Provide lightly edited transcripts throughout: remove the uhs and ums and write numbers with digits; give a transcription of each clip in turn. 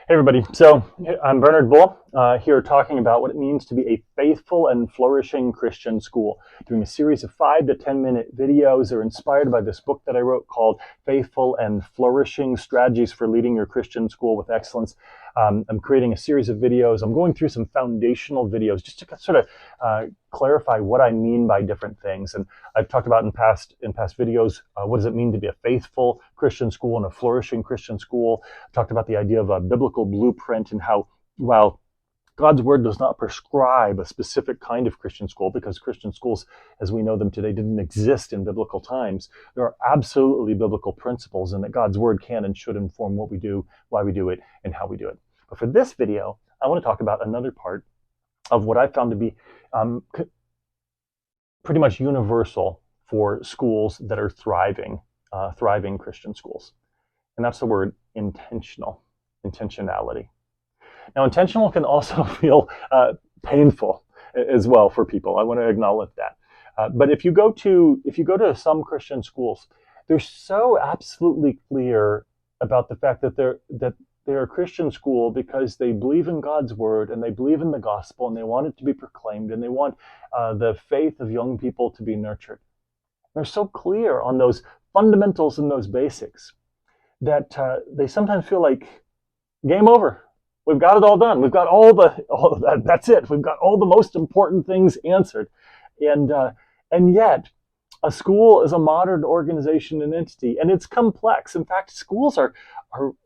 Hey everybody, so I'm Bernard Bull, here talking about what it means to be a faithful and flourishing Christian school, doing a series of 5 to 10 minute videos that are inspired by this book that I wrote called Faithful and Flourishing Strategies for Leading Your Christian School with Excellence. I'm creating a series of videos. I'm going through some foundational videos just to sort of clarify what I mean by different things. And I've talked about in past videos, what does it mean to be a faithful Christian school and a flourishing Christian school. I talked about the idea of a biblical blueprint and how, while God's word does not prescribe a specific kind of Christian school, because Christian schools, as we know them today, didn't exist in biblical times. There are absolutely biblical principles, and that God's word can and should inform what we do, why we do it, and how we do it. But for this video, I want to talk about another part of what I found to be pretty much universal for schools that are thriving Christian schools. And that's the word intentionality. Now, intentional can also feel painful as well for people. I want to acknowledge that. But if you go to some Christian schools, they're so absolutely clear about the fact that they're a Christian school because they believe in God's word and they believe in the gospel and they want it to be proclaimed and they want the faith of young people to be nurtured. They're so clear on those fundamentals and those basics that they sometimes feel like game over. We've got it all done. We've got all that. That's it. We've got all the most important things answered, and yet, a school is a modern organization and entity, and it's complex. In fact, schools are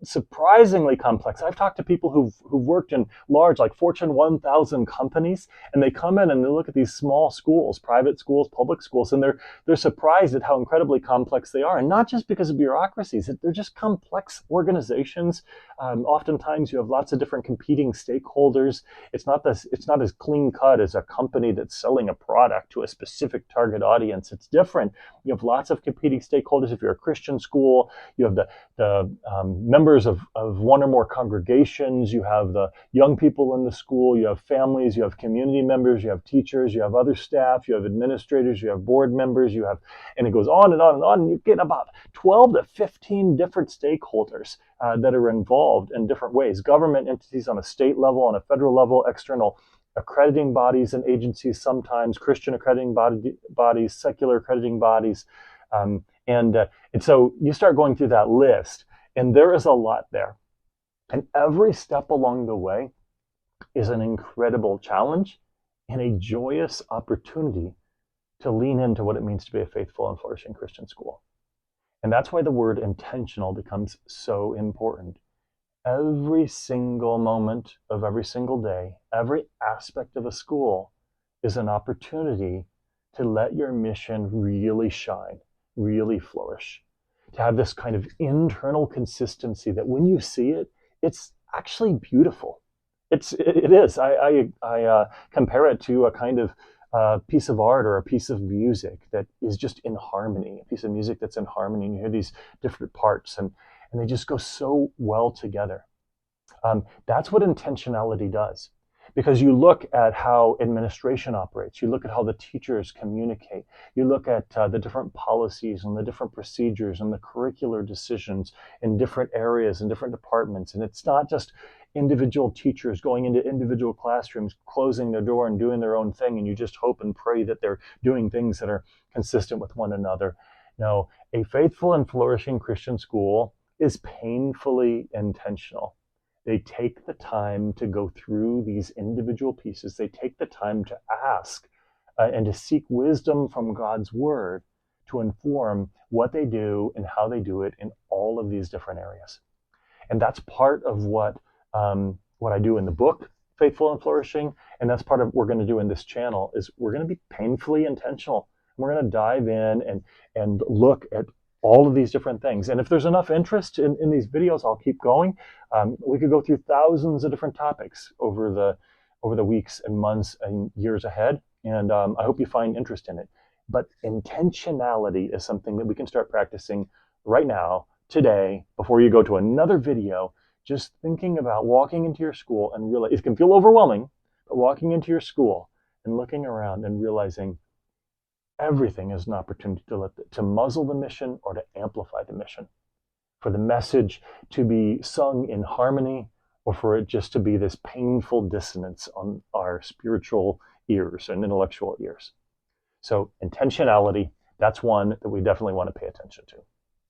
surprisingly complex. I've talked to people who've worked in large, like Fortune 1000 companies, and they come in and they look at these small schools, private schools, public schools, and they're surprised at how incredibly complex they are. And not just because of bureaucracies, they're just complex organizations. Oftentimes, you have lots of different competing stakeholders. It's not as clean cut as a company that's selling a product to a specific target audience. It's different. You have lots of competing stakeholders. If you're a Christian school, you have the members of one or more congregations, you have the young people in the school, you have families, you have community members, you have teachers, you have other staff, you have administrators, you have board members, and it goes on and on and on, and you get about 12 to 15 different stakeholders that are involved in different ways. Government entities on a state level, on a federal level, external accrediting bodies and agencies, sometimes Christian accrediting bodies, secular accrediting bodies. And so you start going through that list, and there is a lot there. And every step along the way is an incredible challenge and a joyous opportunity to lean into what it means to be a faithful and flourishing Christian school. And that's why the word intentional becomes so important. Every single moment of every single day, every aspect of a school is an opportunity to let your mission really shine, really flourish, to have this kind of internal consistency that when you see it, it's actually beautiful. It is. I compare it to a kind of piece of art or a piece of music that is just in harmony, a piece of music that's in harmony, and you hear these different parts, and they just go so well together. That's what intentionality does. Because you look at how administration operates, you look at how the teachers communicate, you look at the different policies and the different procedures and the curricular decisions in different areas and different departments. And it's not just individual teachers going into individual classrooms, closing their door and doing their own thing, and you just hope and pray that they're doing things that are consistent with one another. No, a faithful and flourishing Christian school is painfully intentional. They take the time to go through these individual pieces. They take the time to ask and to seek wisdom from God's word to inform what they do and how they do it in all of these different areas. And that's part of what I do in the book, Faithful and Flourishing, and that's part of what we're going to do in this channel. Is we're going to be painfully intentional. We're going to dive in and look at all of these different things. And if there's enough interest in these videos, I'll keep going. We could go through thousands of different topics over the weeks and months and years ahead. And I hope you find interest in it. But intentionality is something that we can start practicing right now, today, before you go to another video. Just thinking about walking into your school and realize it can feel overwhelming, but walking into your school and looking around and realizing everything is an opportunity to muzzle the mission or to amplify the mission, for the message to be sung in harmony, or for it just to be this painful dissonance on our spiritual ears and intellectual ears. So intentionality, that's one that we definitely want to pay attention to.